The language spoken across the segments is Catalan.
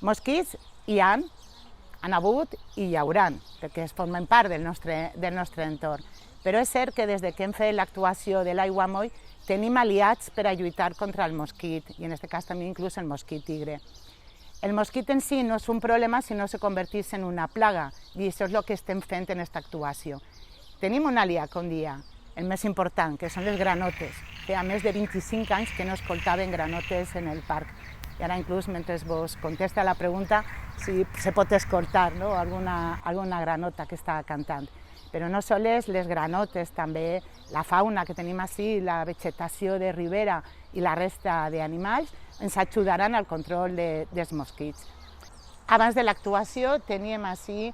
Mosquits hi han hagut i hi hauran, perquè formen part del nostre entorn. Però és cert que des que hem fet l'actuació de l'aiguamoll tenim aliats per a lluitar contra el mosquit, i en aquest cas també inclús el mosquit tigre. El mosquit en si no és un problema si no se convertís en una plaga, i això és el que estem fent en aquesta actuació. Tenim un aliat, com dia, el més important, que són les granotes. Feia més de 25 anys que no escoltaven granotes en el parc. I ara inclús, mentre vos contesta la pregunta, si se pot escoltar alguna granota que està cantant. Però no sols les granotes, també la fauna que tenim ací, la vegetació de ribera i la resta d'animals ens ajudaran al control dels mosquits. Abans de l'actuació teníem ací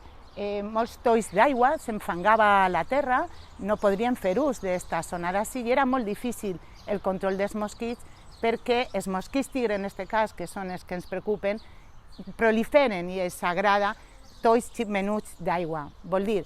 molts tolls d'aigua, s'enfangava la terra, no podríem fer ús d'aquesta zona d'ací i era molt difícil el control dels mosquits perquè els mosquits tigre, en aquest cas, que són els que ens preocupen, proliferen i els agrada tolls menuts d'aigua. Vol dir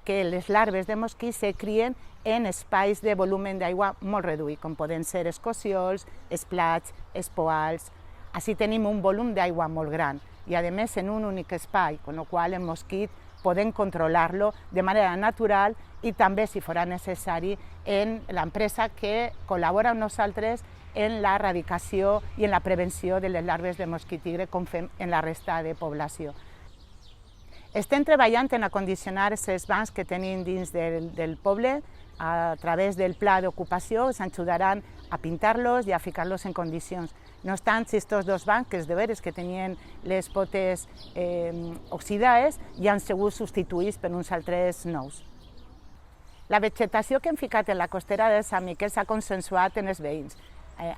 que les larves de mosquits se crien en espais de volum d'aigua molt reduït, com poden ser els cossiols, els plats, els poals. Així tenim un volum d'aigua molt gran i, a més, en un únic espai, amb la qual el mosquit podem controlar-lo de manera natural i també, si fos necessari, en l'empresa que col·labora amb nosaltres en l'erradicació i en la prevenció de les larves de mosquit tigre, com fem en la resta de població. Estem treballant en acondicionar els bancs que tenim dins del poble. A través del pla d'ocupació ens ajudaran a pintar-los i a ficar-los en condicions. No obstant, aquests dos bancs, que és de veres que tenien les potes oxidades, ja han sigut substituïts per uns altres nous. La vegetació que hem ficat en la costera de Sant Miquel s'ha consensuat en els veïns.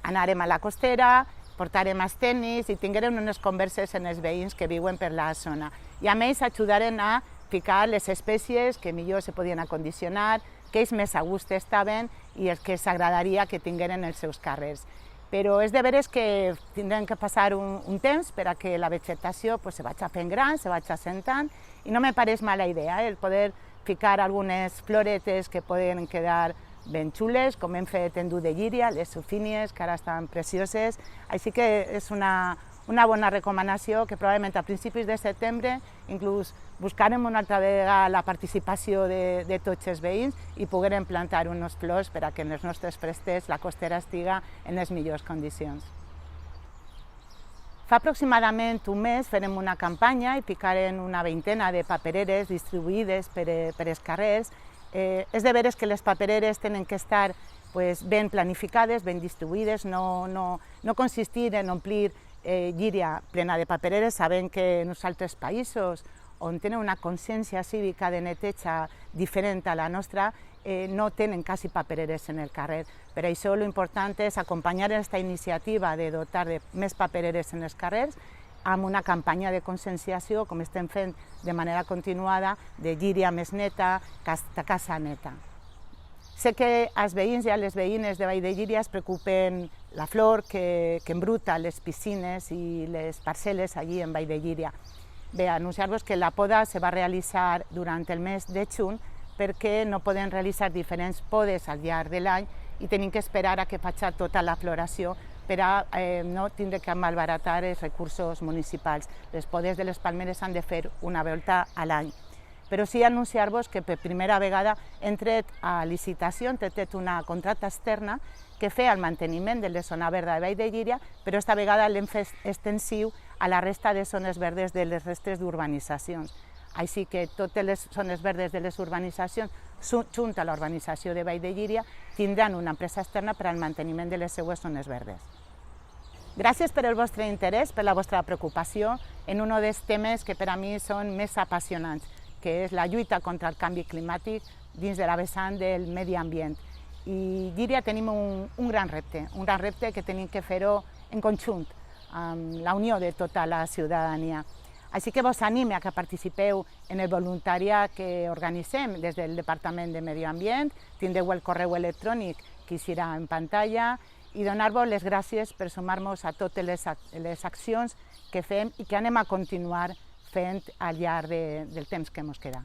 Anarem a la costera, portarem els tècnics i tinguérem unes converses amb els veïns que viuen per la zona. I a més ajudarem a ficar les espècies que millor se podien acondicionar, que ells més a gust estaven i els que s'agradaria que tingueren els seus carrers. Però és de veres que tindrem que passar un temps per a que la vegetació se vagi fent gran, se vagi assentant, i no me pareix mala idea el poder ficar algunes floretes que poden quedar ben xules, com hem fet en dur de llíria, les sufínies, que ara estan precioses. Així que és una bona recomanació que probablement a principis de setembre inclús buscarem una altra vegada la participació de tots els veïns i poguérem plantar unes flors per a que en els nostres presters la costera estiga en les millors condicions. Fa aproximadament un mes farem una campanya i ficarem una vintena de papereres distribuïdes per els carrers. És de veres que les papereres tenen que estar ben planificades, ben distribuïdes, no consistir en omplir llíria plena de papereres, sabent que en uns altres països on tenen una consciència cívica de neteja diferent a la nostra, no tenen quasi papereres en el carrer. Per això l'important és acompanyar aquesta iniciativa de dotar de més papereres en els carrers amb una campanya de conscienciació, com estem fent de manera continuada, de llíria més neta, casa neta. Sé que els veïns i les veïnes de Vall de Llíria es preocupen la flor que embruta les piscines i les parcel·les allí en Vall de Llíria. Bé, anunciar-vos que la poda se va realitzar durant el mes de juny perquè no poden realitzar diferents podes al llarg de l'any i tenim que esperar a que faci tota la floració per a no tindre que malbaratar els recursos municipals. Les podes de les palmeres s'han de fer una volta a l'any. Però sí anunciar-vos que per primera vegada hem tret a licitació, hem tret una contracta externa que feia el manteniment de la zona verda de Vall de Llíria, però esta vegada l'hem fet extensiu a la resta de zones verdes de les restes d'urbanitzacions. Així que totes les zones verdes de les urbanitzacions, junt a l'urbanització de Vall de Llíria, tindran una empresa externa per al manteniment de les seues zones verdes. Gràcies per el vostre interès, per la vostra preocupació en un dels temes que per a mi són més apassionants, que és la lluita contra el canvi climàtic dins de la vessant del medi ambient. I Llíria tenim un gran repte que tenim que fer-ho en conjunt, amb la unió de tota la ciutadania. Així que vos anime a que participeu en el voluntariat que organitzem des del Departament de Medi Ambient, tindreu el correu electrònic que serà en pantalla i donar-vos les gràcies per sumar-nos a totes les accions que fem i que anem a continuar fent al llarg del temps que ens queda.